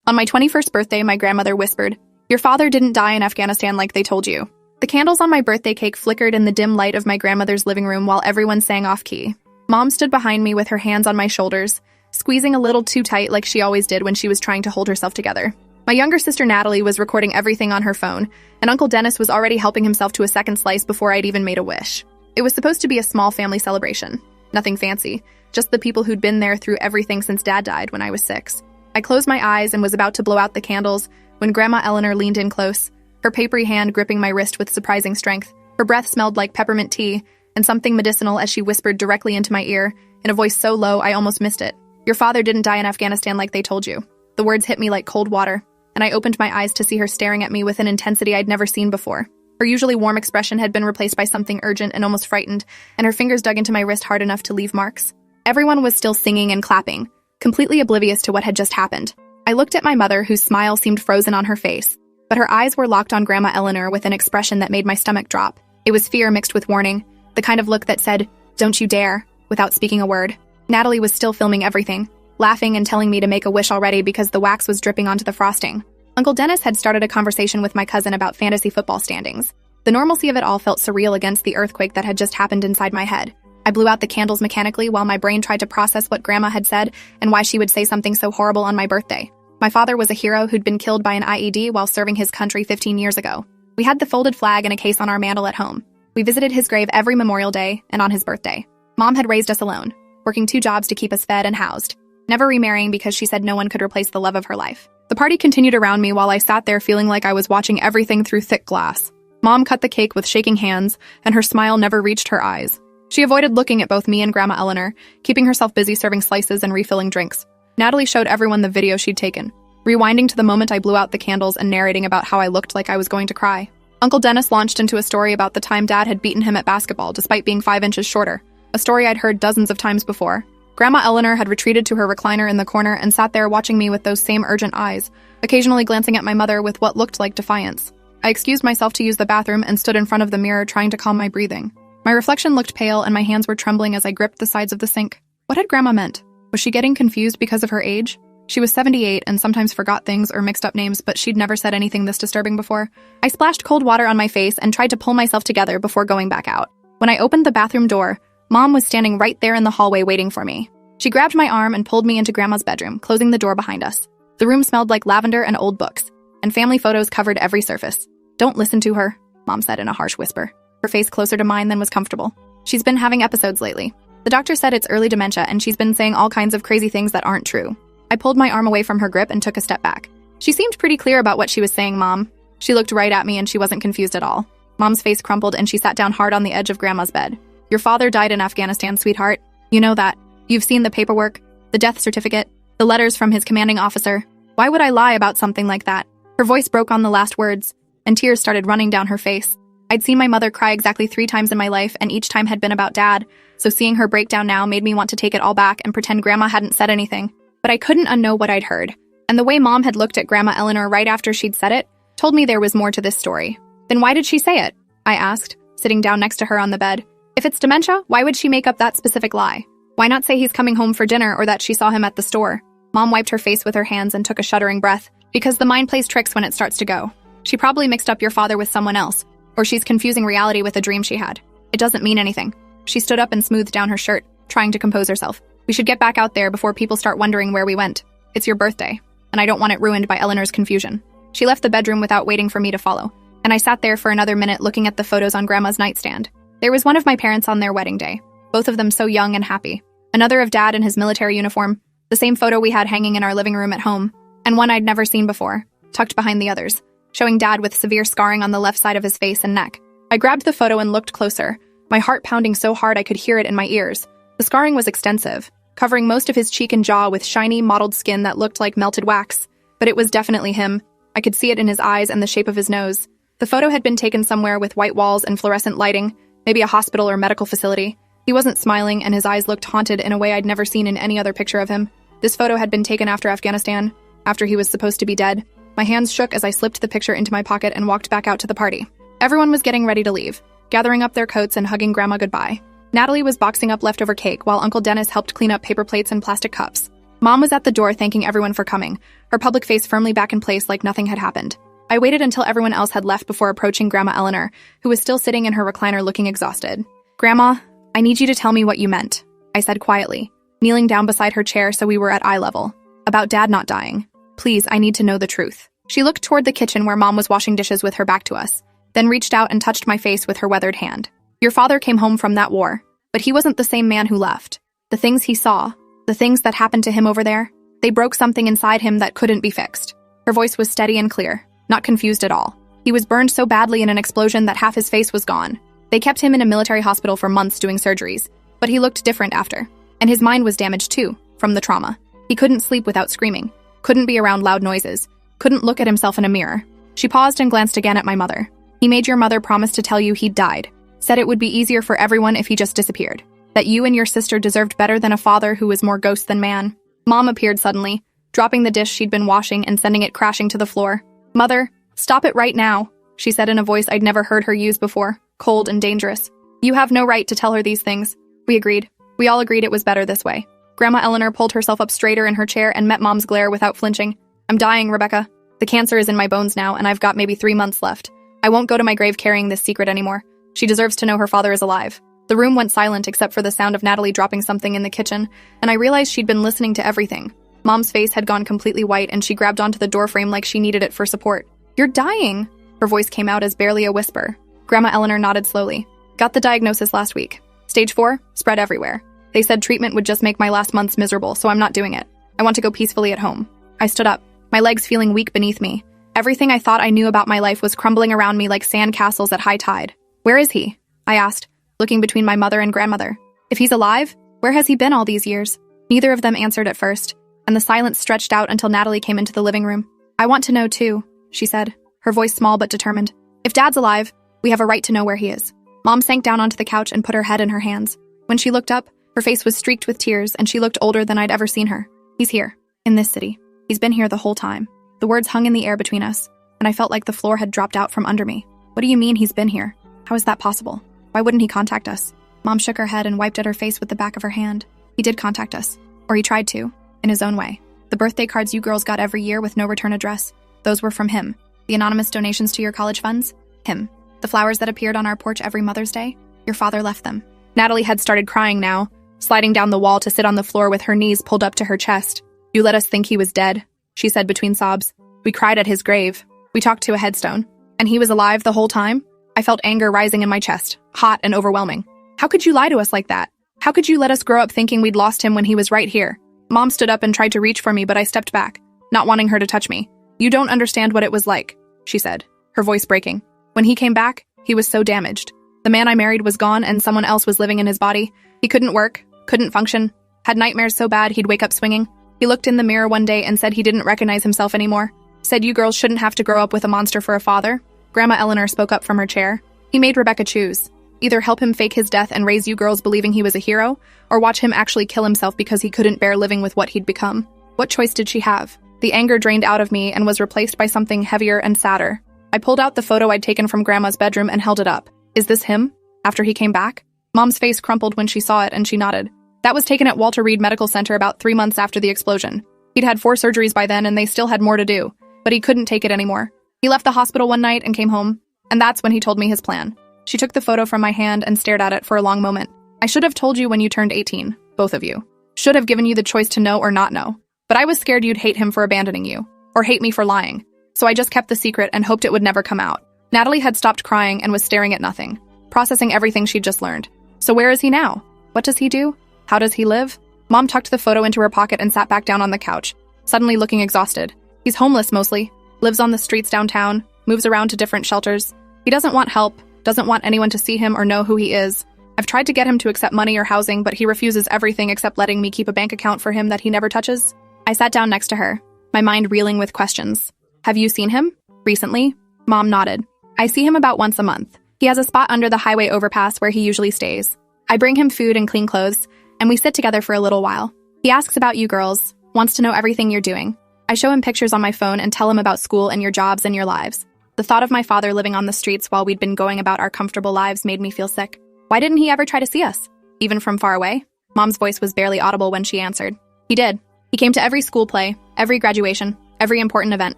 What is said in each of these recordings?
On my 21st birthday, my grandmother whispered, "Your father didn't die in Afghanistan like they told you." The candles on my birthday cake flickered in the dim light of my grandmother's living room while everyone sang off-key. Mom stood behind me with her hands on my shoulders, squeezing a little too tight like she always did when she was trying to hold herself together. My younger sister Natalie was recording everything on her phone, and Uncle Dennis was already helping himself to a second slice before I'd even made a wish. It was supposed to be a small family celebration. Nothing fancy, just the people who'd been there through everything since Dad died when I was 6. I closed my eyes and was about to blow out the candles when Grandma Eleanor leaned in close, her papery hand gripping my wrist with surprising strength. Her breath smelled like peppermint tea and something medicinal as she whispered directly into my ear in a voice so low I almost missed it. "Your father didn't die in Afghanistan like they told you." The words hit me like cold water, and I opened my eyes to see her staring at me with an intensity I'd never seen before. Her usually warm expression had been replaced by something urgent and almost frightened, and her fingers dug into my wrist hard enough to leave marks. Everyone was still singing and clapping, completely oblivious to what had just happened. I looked at my mother, whose smile seemed frozen on her face, but her eyes were locked on Grandma Eleanor with an expression that made my stomach drop. It was fear mixed with warning, the kind of look that said, "Don't you dare," without speaking a word. Natalie was still filming everything, laughing and telling me to make a wish already because the wax was dripping onto the frosting. Uncle Dennis had started a conversation with my cousin about fantasy football standings. The normalcy of it all felt surreal against the earthquake that had just happened inside my head. I blew out the candles mechanically while my brain tried to process what Grandma had said and why she would say something so horrible on my birthday. My father was a hero who'd been killed by an IED while serving his country 15 years ago. We had the folded flag in a case on our mantel at home. We visited his grave every Memorial Day and on his birthday. Mom had raised us alone, working 2 jobs to keep us fed and housed, never remarrying because she said no one could replace the love of her life. The party continued around me while I sat there feeling like I was watching everything through thick glass. Mom cut the cake with shaking hands, and her smile never reached her eyes. She avoided looking at both me and Grandma Eleanor, keeping herself busy serving slices and refilling drinks. Natalie showed everyone the video she'd taken, rewinding to the moment I blew out the candles and narrating about how I looked like I was going to cry. Uncle Dennis launched into a story about the time Dad had beaten him at basketball despite being 5 inches shorter, a story I'd heard dozens of times before. Grandma Eleanor had retreated to her recliner in the corner and sat there watching me with those same urgent eyes, occasionally glancing at my mother with what looked like defiance. I excused myself to use the bathroom and stood in front of the mirror trying to calm my breathing. My reflection looked pale and my hands were trembling as I gripped the sides of the sink. What had Grandma meant? Was she getting confused because of her age? She was 78 and sometimes forgot things or mixed up names, but she'd never said anything this disturbing before. I splashed cold water on my face and tried to pull myself together before going back out. When I opened the bathroom door, Mom was standing right there in the hallway waiting for me. She grabbed my arm and pulled me into Grandma's bedroom, closing the door behind us. The room smelled like lavender and old books, and family photos covered every surface. "Don't listen to her," Mom said in a harsh whisper, her face closer to mine than was comfortable. "She's been having episodes lately. The doctor said it's early dementia, and she's been saying all kinds of crazy things that aren't true." I pulled my arm away from her grip and took a step back. "She seemed pretty clear about what she was saying, Mom." She looked right at me and she wasn't confused at all. Mom's face crumpled and she sat down hard on the edge of Grandma's bed. "Your father died in Afghanistan, sweetheart. You know that. You've seen the paperwork, the death certificate, the letters from his commanding officer. Why would I lie about something like that?" Her voice broke on the last words, and tears started running down her face. I'd seen my mother cry exactly 3 times in my life, and each time had been about Dad, so seeing her breakdown now made me want to take it all back and pretend Grandma hadn't said anything. But I couldn't unknow what I'd heard, and the way Mom had looked at Grandma Eleanor right after she'd said it told me there was more to this story. "Then why did she say it?" I asked, sitting down next to her on the bed. "If it's dementia, why would she make up that specific lie? Why not say he's coming home for dinner or that she saw him at the store?" Mom wiped her face with her hands and took a shuddering breath. "Because the mind plays tricks when it starts to go. She probably mixed up your father with someone else, or she's confusing reality with a dream she had. It doesn't mean anything." She stood up and smoothed down her shirt, trying to compose herself. "We should get back out there before people start wondering where we went. It's your birthday, and I don't want it ruined by Eleanor's confusion." She left the bedroom without waiting for me to follow, and I sat there for another minute looking at the photos on Grandma's nightstand. There was one of my parents on their wedding day, both of them so young and happy. Another of Dad in his military uniform, the same photo we had hanging in our living room at home, and one I'd never seen before, tucked behind the others, showing Dad with severe scarring on the left side of his face and neck. I grabbed the photo and looked closer, my heart pounding so hard I could hear it in my ears. The scarring was extensive, covering most of his cheek and jaw with shiny, mottled skin that looked like melted wax. But it was definitely him. I could see it in his eyes and the shape of his nose. The photo had been taken somewhere with white walls and fluorescent lighting, maybe a hospital or medical facility. He wasn't smiling, and his eyes looked haunted in a way I'd never seen in any other picture of him. This photo had been taken after Afghanistan, after he was supposed to be dead. My hands shook as I slipped the picture into my pocket and walked back out to the party. Everyone was getting ready to leave, gathering up their coats and hugging Grandma goodbye. Natalie was boxing up leftover cake while Uncle Dennis helped clean up paper plates and plastic cups. Mom was at the door thanking everyone for coming, her public face firmly back in place like nothing had happened. I waited until everyone else had left before approaching Grandma Eleanor, who was still sitting in her recliner looking exhausted. "Grandma, I need you to tell me what you meant," I said quietly, kneeling down beside her chair so we were at eye level. "About Dad not dying. Please, I need to know the truth." She looked toward the kitchen where Mom was washing dishes with her back to us, then reached out and touched my face with her weathered hand. "Your father came home from that war, but he wasn't the same man who left. The things he saw, the things that happened to him over there, they broke something inside him that couldn't be fixed." Her voice was steady and clear, not confused at all. "He was burned so badly in an explosion that half his face was gone. They kept him in a military hospital for months doing surgeries, but he looked different after. And his mind was damaged too, from the trauma. He couldn't sleep without screaming, couldn't be around loud noises, couldn't look at himself in a mirror." She paused and glanced again at my mother. "He made your mother promise to tell you he'd died. Said it would be easier for everyone if he just disappeared. That you and your sister deserved better than a father who was more ghost than man." Mom appeared suddenly, dropping the dish she'd been washing and sending it crashing to the floor. "Mother, stop it right now," she said in a voice I'd never heard her use before, cold and dangerous. "You have no right to tell her these things." We agreed. We all agreed it was better this way. Grandma Eleanor pulled herself up straighter in her chair and met Mom's glare without flinching. "I'm dying, Rebecca. The cancer is in my bones now, and I've got maybe 3 months left. I won't go to my grave carrying this secret anymore. She deserves to know her father is alive." The room went silent except for the sound of Natalie dropping something in the kitchen, and I realized she'd been listening to everything. Mom's face had gone completely white, and she grabbed onto the doorframe like she needed it for support. "You're dying!" Her voice came out as barely a whisper. Grandma Eleanor nodded slowly. "Got the diagnosis last week. Stage 4, spread everywhere. They said treatment would just make my last months miserable, so I'm not doing it. I want to go peacefully at home." I stood up, my legs feeling weak beneath me. Everything I thought I knew about my life was crumbling around me like sand castles at high tide. "Where is he?" I asked, looking between my mother and grandmother. "If he's alive, where has he been all these years?" Neither of them answered at first, and the silence stretched out until Natalie came into the living room. "I want to know too," she said, her voice small but determined. "If Dad's alive, we have a right to know where he is." Mom sank down onto the couch and put her head in her hands. When she looked up, her face was streaked with tears, and she looked older than I'd ever seen her. "He's here, in this city. He's been here the whole time." The words hung in the air between us, and I felt like the floor had dropped out from under me. "What do you mean he's been here? How is that possible? Why wouldn't he contact us?" Mom shook her head and wiped at her face with the back of her hand. "He did contact us. Or he tried to, in his own way. The birthday cards you girls got every year with no return address, those were from him. The anonymous donations to your college funds? Him. The flowers that appeared on our porch every Mother's Day? Your father left them." Natalie had started crying now, sliding down the wall to sit on the floor with her knees pulled up to her chest. "You let us think he was dead," she said between sobs. "We cried at his grave. We talked to a headstone. And he was alive the whole time?" I felt anger rising in my chest, hot and overwhelming. "How could you lie to us like that? How could you let us grow up thinking we'd lost him when he was right here?" Mom stood up and tried to reach for me, but I stepped back, not wanting her to touch me. "You don't understand what it was like," she said, her voice breaking. "When he came back, he was so damaged. The man I married was gone and someone else was living in his body. He couldn't work, couldn't function, had nightmares so bad he'd wake up swinging. He looked in the mirror one day and said he didn't recognize himself anymore. Said you girls shouldn't have to grow up with a monster for a father." Grandma Eleanor spoke up from her chair. "He made Rebecca choose. Either help him fake his death and raise you girls believing he was a hero, or watch him actually kill himself because he couldn't bear living with what he'd become. What choice did she have?" The anger drained out of me and was replaced by something heavier and sadder. I pulled out the photo I'd taken from Grandma's bedroom and held it up. "Is this him? After he came back?" Mom's face crumpled when she saw it and she nodded. "That was taken at Walter Reed Medical Center about 3 months after the explosion. He'd had 4 surgeries by then and they still had more to do, but he couldn't take it anymore. He left the hospital one night and came home, and that's when he told me his plan." She took the photo from my hand and stared at it for a long moment. "I should have told you when you turned 18, both of you. Should have given you the choice to know or not know. But I was scared you'd hate him for abandoning you, or hate me for lying. So I just kept the secret and hoped it would never come out." Natalie had stopped crying and was staring at nothing, processing everything she'd just learned. "So where is he now? What does he do? How does he live?" Mom tucked the photo into her pocket and sat back down on the couch, suddenly looking exhausted. "He's homeless mostly, lives on the streets downtown, moves around to different shelters. He doesn't want help, doesn't want anyone to see him or know who he is. I've tried to get him to accept money or housing, but he refuses everything except letting me keep a bank account for him that he never touches." I sat down next to her, my mind reeling with questions. "Have you seen him? Recently?" Mom nodded. "I see him about once a month. He has a spot under the highway overpass where he usually stays. I bring him food and clean clothes, and we sit together for a little while. He asks about you girls, wants to know everything you're doing. I show him pictures on my phone and tell him about school and your jobs and your lives. The thought of my father living on the streets while we'd been going about our comfortable lives made me feel sick. Why didn't he ever try to see us? Even from far away?" Mom's voice was barely audible when she answered. "He did. He came to every school play, every graduation, every important event.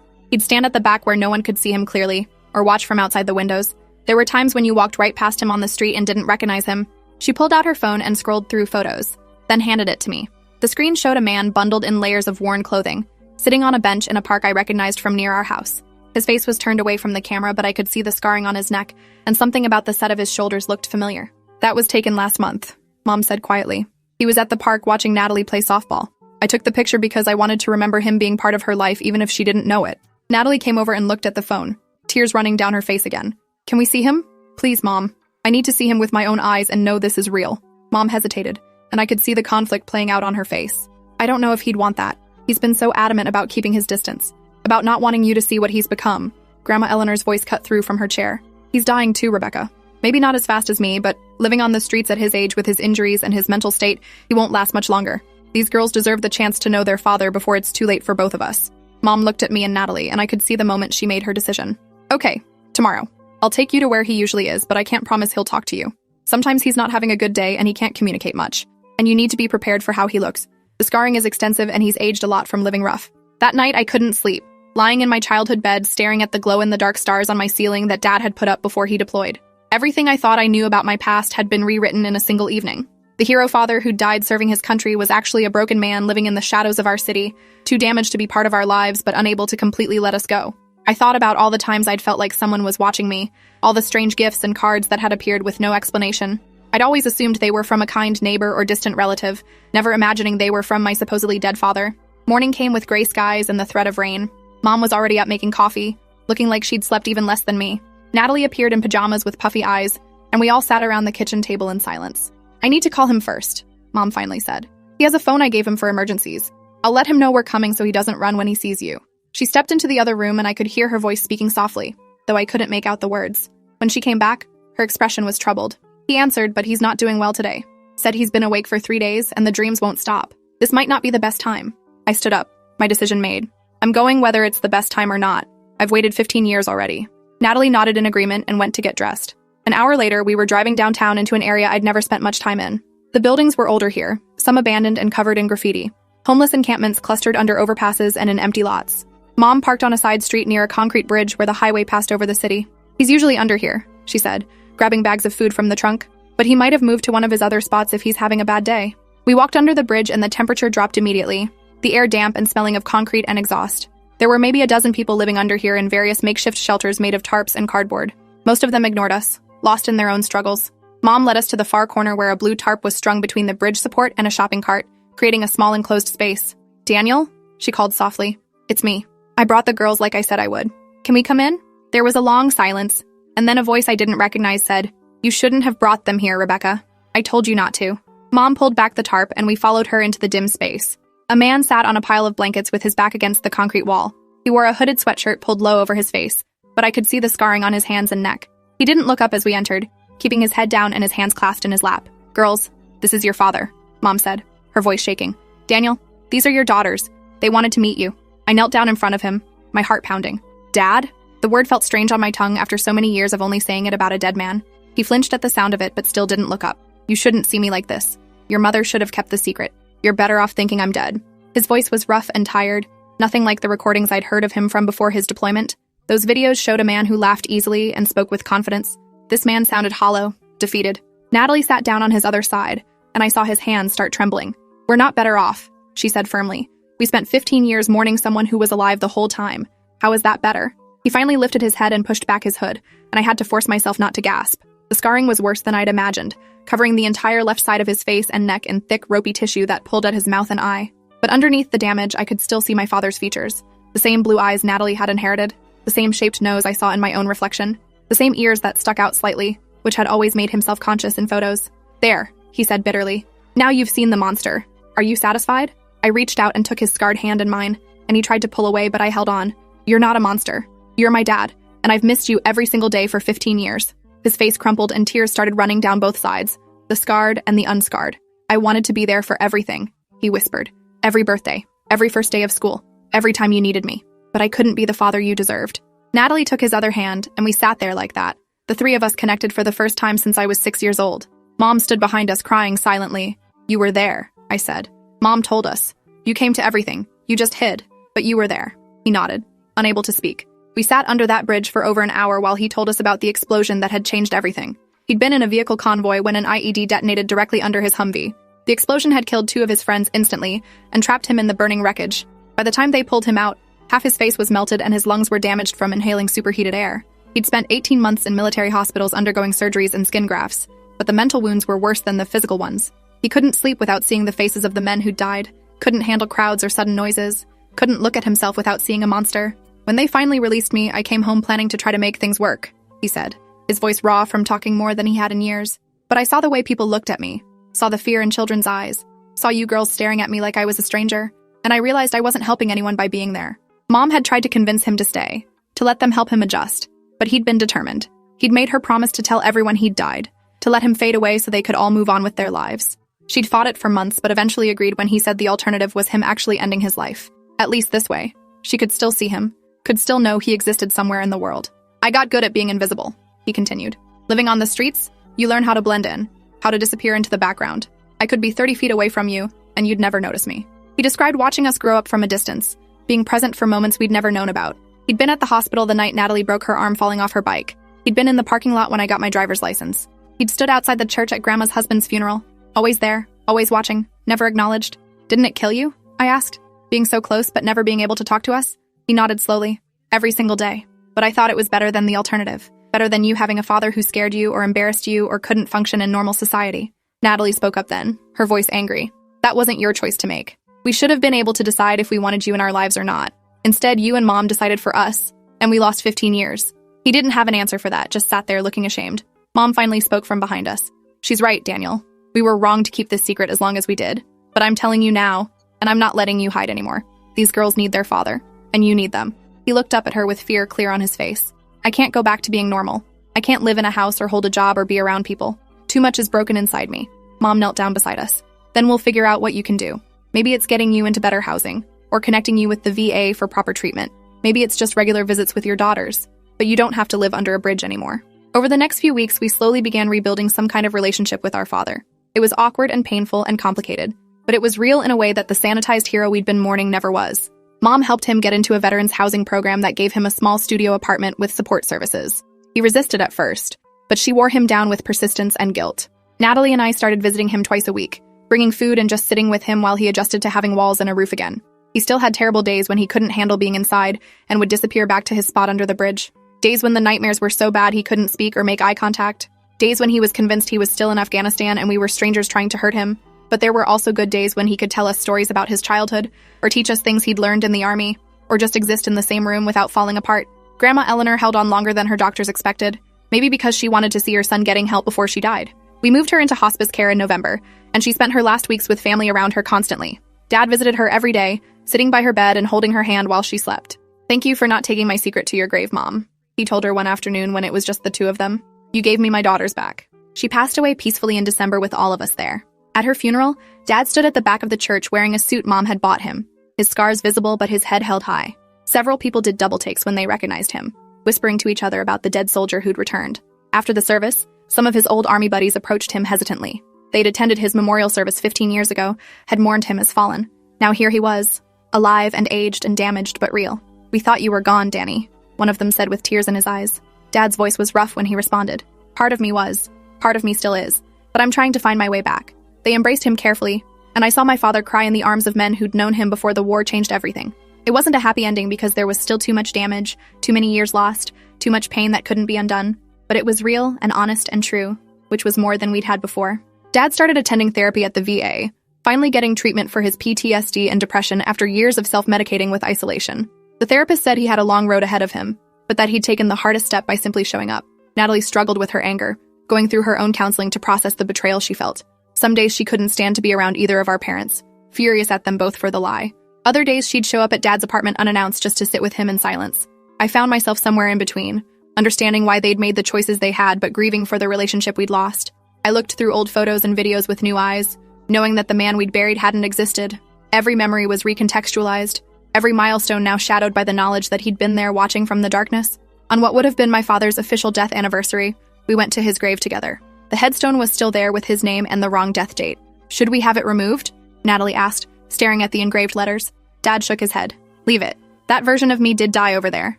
He'd stand at the back where no one could see him clearly, or watch from outside the windows. There were times when you walked right past him on the street and didn't recognize him. She pulled out her phone and scrolled through photos, then handed it to me. The screen showed a man bundled in layers of worn clothing, sitting on a bench in a park I recognized from near our house. His face was turned away from the camera, but I could see the scarring on his neck, and something about the set of his shoulders looked familiar. That was taken last month, Mom said quietly. He was at the park watching Natalie play softball. I took the picture because I wanted to remember him being part of her life even if she didn't know it. Natalie came over and looked at the phone, tears running down her face again. Can we see him? Please, Mom. I need to see him with my own eyes and know this is real. Mom hesitated, and I could see the conflict playing out on her face. I don't know if he'd want that. He's been so adamant about keeping his distance, about not wanting you to see what he's become. Grandma Eleanor's voice cut through from her chair. He's dying too, Rebecca. Maybe not as fast as me, but living on the streets at his age with his injuries and his mental state, he won't last much longer. These girls deserve the chance to know their father before it's too late for both of us. Mom looked at me and Natalie, and I could see the moment she made her decision. Okay, tomorrow. I'll take you to where he usually is, but I can't promise he'll talk to you. Sometimes he's not having a good day and he can't communicate much. And you need to be prepared for how he looks. The scarring is extensive and he's aged a lot from living rough. That night I couldn't sleep, lying in my childhood bed staring at the glow-in-the-dark stars on my ceiling that Dad had put up before he deployed. Everything I thought I knew about my past had been rewritten in a single evening. The hero father who died serving his country was actually a broken man living in the shadows of our city, too damaged to be part of our lives but unable to completely let us go. I thought about all the times I'd felt like someone was watching me, all the strange gifts and cards that had appeared with no explanation. I'd always assumed they were from a kind neighbor or distant relative, never imagining they were from my supposedly dead father. Morning came with gray skies and the threat of rain. Mom was already up making coffee, looking like she'd slept even less than me. Natalie appeared in pajamas with puffy eyes, and we all sat around the kitchen table in silence. I need to call him first, Mom finally said. He has a phone I gave him for emergencies. I'll let him know we're coming so he doesn't run when he sees you. She stepped into the other room and I could hear her voice speaking softly, though I couldn't make out the words. When she came back, her expression was troubled. He answered, but he's not doing well today. Said he's been awake for 3 days and the dreams won't stop. This might not be the best time. I stood up, my decision made. I'm going whether it's the best time or not. I've waited 15 years already. Natalie nodded in agreement and went to get dressed. An hour later, we were driving downtown into an area I'd never spent much time in. The buildings were older here, some abandoned and covered in graffiti. Homeless encampments clustered under overpasses and in empty lots. Mom parked on a side street near a concrete bridge where the highway passed over the city. He's usually under here, she said, grabbing bags of food from the trunk. But he might have moved to one of his other spots if he's having a bad day. We walked under the bridge and the temperature dropped immediately, the air damp and smelling of concrete and exhaust. There were maybe a dozen people living under here in various makeshift shelters made of tarps and cardboard. Most of them ignored us, lost in their own struggles. Mom led us to the far corner where a blue tarp was strung between the bridge support and a shopping cart, creating a small enclosed space. Daniel? She called softly. It's me. I brought the girls like I said I would. Can we come in? There was a long silence, and then a voice I didn't recognize said, You shouldn't have brought them here, Rebecca. I told you not to. Mom pulled back the tarp and we followed her into the dim space. A man sat on a pile of blankets with his back against the concrete wall. He wore a hooded sweatshirt pulled low over his face, but I could see the scarring on his hands and neck. He didn't look up as we entered, keeping his head down and his hands clasped in his lap. Girls, this is your father, Mom said, her voice shaking. Daniel, these are your daughters. They wanted to meet you. I knelt down in front of him, my heart pounding. Dad? The word felt strange on my tongue after so many years of only saying it about a dead man. He flinched at the sound of it but still didn't look up. You shouldn't see me like this. Your mother should have kept the secret. You're better off thinking I'm dead. His voice was rough and tired, nothing like the recordings I'd heard of him from before his deployment. Those videos showed a man who laughed easily and spoke with confidence. This man sounded hollow, defeated. Natalie sat down on his other side, and I saw his hands start trembling. We're not better off, she said firmly. We spent 15 years mourning someone who was alive the whole time. How is that better? He finally lifted his head and pushed back his hood, and I had to force myself not to gasp. The scarring was worse than I'd imagined, covering the entire left side of his face and neck in thick, ropey tissue that pulled at his mouth and eye. But underneath the damage, I could still see my father's features. The same blue eyes Natalie had inherited, the same shaped nose I saw in my own reflection, the same ears that stuck out slightly, which had always made him self-conscious in photos. There, he said bitterly. Now you've seen the monster. Are you satisfied? I reached out and took his scarred hand in mine, and he tried to pull away, but I held on. You're not a monster. You're my dad, and I've missed you every single day for 15 years. His face crumpled and tears started running down both sides, the scarred and the unscarred. I wanted to be there for everything, he whispered. Every birthday, every first day of school, every time you needed me. But I couldn't be the father you deserved. Natalie took his other hand, and we sat there like that. The three of us connected for the first time since I was 6 years old. Mom stood behind us crying silently. You were there, I said. Mom told us. You came to everything. You just hid. But you were there. He nodded, unable to speak. We sat under that bridge for over an hour while he told us about the explosion that had changed everything. He'd been in a vehicle convoy when an IED detonated directly under his Humvee. The explosion had killed 2 of his friends instantly and trapped him in the burning wreckage. By the time they pulled him out, half his face was melted and his lungs were damaged from inhaling superheated air. He'd spent 18 months in military hospitals undergoing surgeries and skin grafts, but the mental wounds were worse than the physical ones. He couldn't sleep without seeing the faces of the men who'd died, couldn't handle crowds or sudden noises, couldn't look at himself without seeing a monster. When they finally released me, I came home planning to try to make things work, he said, his voice raw from talking more than he had in years. But I saw the way people looked at me, saw the fear in children's eyes, saw you girls staring at me like I was a stranger, and I realized I wasn't helping anyone by being there. Mom had tried to convince him to stay, to let them help him adjust, but he'd been determined. He'd made her promise to tell everyone he'd died, to let him fade away so they could all move on with their lives. She'd fought it for months, but eventually agreed when he said the alternative was him actually ending his life. At least this way. She could still see him, could still know he existed somewhere in the world. I got good at being invisible, he continued. Living on the streets, you learn how to blend in, how to disappear into the background. I could be 30 feet away from you, and you'd never notice me. He described watching us grow up from a distance, being present for moments we'd never known about. He'd been at the hospital the night Natalie broke her arm falling off her bike. He'd been in the parking lot when I got my driver's license. He'd stood outside the church at Grandma's husband's funeral. Always there, always watching, never acknowledged. Didn't it kill you? I asked, being so close but never being able to talk to us. He nodded slowly. Every single day. But I thought it was better than the alternative. Better than you having a father who scared you or embarrassed you or couldn't function in normal society. Natalie spoke up then, her voice angry. That wasn't your choice to make. We should have been able to decide if we wanted you in our lives or not. Instead, you and Mom decided for us, and we lost 15 years. He didn't have an answer for that, just sat there looking ashamed. Mom finally spoke from behind us. She's right, Daniel. We were wrong to keep this secret as long as we did. But I'm telling you now, and I'm not letting you hide anymore. These girls need their father, and you need them. He looked up at her with fear clear on his face. I can't go back to being normal. I can't live in a house or hold a job or be around people. Too much is broken inside me. Mom knelt down beside us. Then we'll figure out what you can do. Maybe it's getting you into better housing, or connecting you with the VA for proper treatment. Maybe it's just regular visits with your daughters, but you don't have to live under a bridge anymore. Over the next few weeks, we slowly began rebuilding some kind of relationship with our father. It was awkward and painful and complicated, but it was real in a way that the sanitized hero we'd been mourning never was. Mom helped him get into a veterans housing program that gave him a small studio apartment with support services. He resisted at first, but she wore him down with persistence and guilt. Natalie and I started visiting him twice a week, bringing food and just sitting with him while he adjusted to having walls and a roof again. He still had terrible days when he couldn't handle being inside and would disappear back to his spot under the bridge. Days when the nightmares were so bad he couldn't speak or make eye contact. Days when he was convinced he was still in Afghanistan and we were strangers trying to hurt him. But there were also good days when he could tell us stories about his childhood, or teach us things he'd learned in the army, or just exist in the same room without falling apart. Grandma Eleanor held on longer than her doctors expected, maybe because she wanted to see her son getting help before she died. We moved her into hospice care in November, and she spent her last weeks with family around her constantly. Dad visited her every day, sitting by her bed and holding her hand while she slept. Thank you for not taking my secret to your grave, Mom, he told her one afternoon when it was just the two of them. You gave me my daughters back. She passed away peacefully in December with all of us there. At her funeral, Dad stood at the back of the church wearing a suit Mom had bought him, his scars visible but his head held high. Several people did double takes when they recognized him, whispering to each other about the dead soldier who'd returned. After the service, some of his old army buddies approached him hesitantly. They'd attended his memorial service 15 years ago, had mourned him as fallen. Now here he was, alive and aged and damaged but real. We thought you were gone, Danny, one of them said with tears in his eyes. Dad's voice was rough when he responded. Part of me was, part of me still is, but I'm trying to find my way back. They embraced him carefully, and I saw my father cry in the arms of men who'd known him before the war changed everything. It wasn't a happy ending because there was still too much damage, too many years lost, too much pain that couldn't be undone, but it was real and honest and true, which was more than we'd had before. Dad started attending therapy at the VA, finally getting treatment for his PTSD and depression after years of self-medicating with isolation. The therapist said he had a long road ahead of him, but that he'd taken the hardest step by simply showing up. Natalie struggled with her anger, going through her own counseling to process the betrayal she felt. Some days she couldn't stand to be around either of our parents, furious at them both for the lie. Other days she'd show up at Dad's apartment unannounced just to sit with him in silence. I found myself somewhere in between, understanding why they'd made the choices they had but grieving for the relationship we'd lost. I looked through old photos and videos with new eyes, knowing that the man we'd buried hadn't existed. Every memory was recontextualized, every milestone now shadowed by the knowledge that he'd been there watching from the darkness. On what would have been my father's official death anniversary, we went to his grave together. The headstone was still there with his name and the wrong death date. Should we have it removed? Natalie asked, staring at the engraved letters. Dad shook his head. Leave it. That version of me did die over there.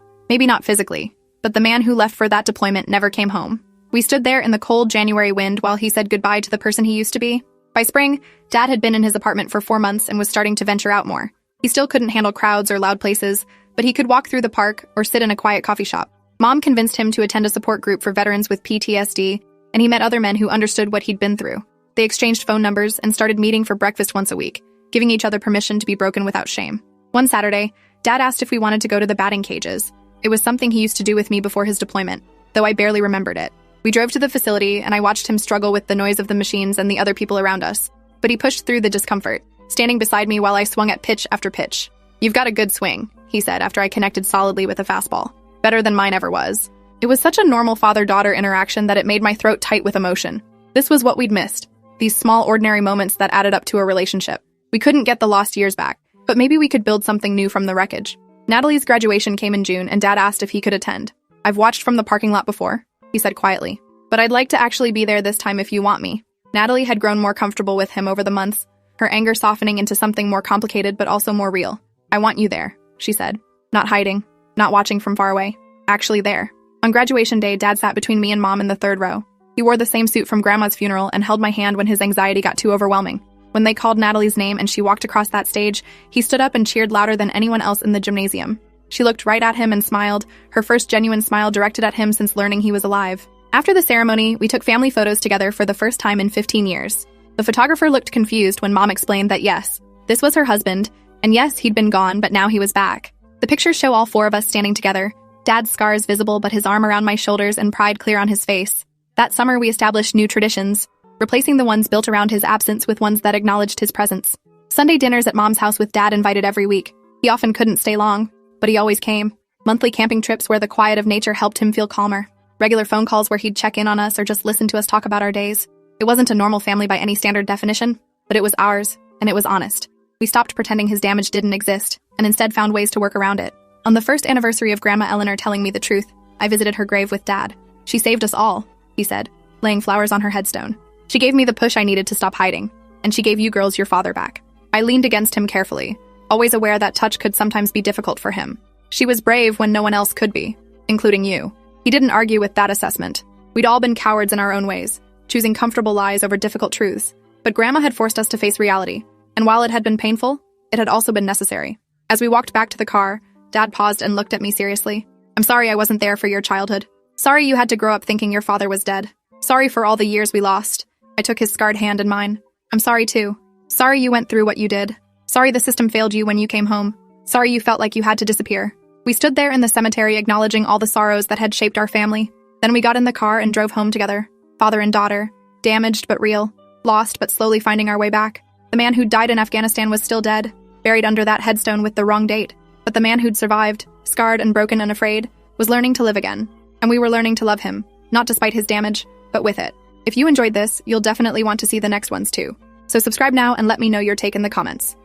Maybe not physically, but the man who left for that deployment never came home. We stood there in the cold January wind while he said goodbye to the person he used to be. By spring, Dad had been in his apartment for 4 months and was starting to venture out more. He still couldn't handle crowds or loud places, but he could walk through the park or sit in a quiet coffee shop. Mom convinced him to attend a support group for veterans with PTSD, and he met other men who understood what he'd been through. They exchanged phone numbers and started meeting for breakfast once a week, giving each other permission to be broken without shame. One Saturday, Dad asked if we wanted to go to the batting cages. It was something he used to do with me before his deployment, though I barely remembered it. We drove to the facility, and I watched him struggle with the noise of the machines and the other people around us. But he pushed through the discomfort, standing beside me while I swung at pitch after pitch. "You've got a good swing," he said after I connected solidly with a fastball. Better than mine ever was. It was such a normal father-daughter interaction that it made my throat tight with emotion. This was what we'd missed. These small, ordinary moments that added up to a relationship. We couldn't get the lost years back, but maybe we could build something new from the wreckage. Natalie's graduation came in June, and Dad asked if he could attend. "I've watched from the parking lot before," he said quietly. "But I'd like to actually be there this time if you want me." Natalie had grown more comfortable with him over the months, her anger softening into something more complicated but also more real. "I want you there," she said. Not hiding, not watching from far away. Actually there. On graduation day, Dad sat between me and Mom in the third row. He wore the same suit from Grandma's funeral and held my hand when his anxiety got too overwhelming. When they called Natalie's name and she walked across that stage, he stood up and cheered louder than anyone else in the gymnasium. She looked right at him and smiled, her first genuine smile directed at him since learning he was alive. After the ceremony, we took family photos together for the first time in 15 years. The photographer looked confused when Mom explained that yes, this was her husband, and yes, he'd been gone, but now he was back. The pictures show all 4 of us standing together, Dad's scars visible but his arm around my shoulders and pride clear on his face. That summer we established new traditions, replacing the ones built around his absence with ones that acknowledged his presence. Sunday dinners at Mom's house with Dad invited every week. He often couldn't stay long, but he always came. Monthly camping trips where the quiet of nature helped him feel calmer. Regular phone calls where he'd check in on us or just listen to us talk about our days. It wasn't a normal family by any standard definition, but it was ours, and it was honest. We stopped pretending his damage didn't exist, and instead found ways to work around it. On the first anniversary of Grandma Eleanor telling me the truth, I visited her grave with Dad. "She saved us all," he said, laying flowers on her headstone. "She gave me the push I needed to stop hiding, and she gave you girls your father back." I leaned against him carefully, always aware that touch could sometimes be difficult for him. "She was brave when no one else could be, including you." He didn't argue with that assessment. We'd all been cowards in our own ways, choosing comfortable lies over difficult truths. But Grandma had forced us to face reality, and while it had been painful, it had also been necessary. As we walked back to the car, Dad paused and looked at me seriously. "I'm sorry I wasn't there for your childhood. Sorry you had to grow up thinking your father was dead. Sorry for all the years we lost." I took his scarred hand in mine. "I'm sorry too. Sorry you went through what you did. Sorry the system failed you when you came home. Sorry you felt like you had to disappear." We stood there in the cemetery acknowledging all the sorrows that had shaped our family. Then we got in the car and drove home together, father and daughter, damaged but real, lost but slowly finding our way back. The man who died in Afghanistan was still dead, buried under that headstone with the wrong date. But the man who'd survived, scarred and broken and afraid, was learning to live again. And we were learning to love him, not despite his damage, but with it. If you enjoyed this, you'll definitely want to see the next ones too. So subscribe now and let me know your take in the comments.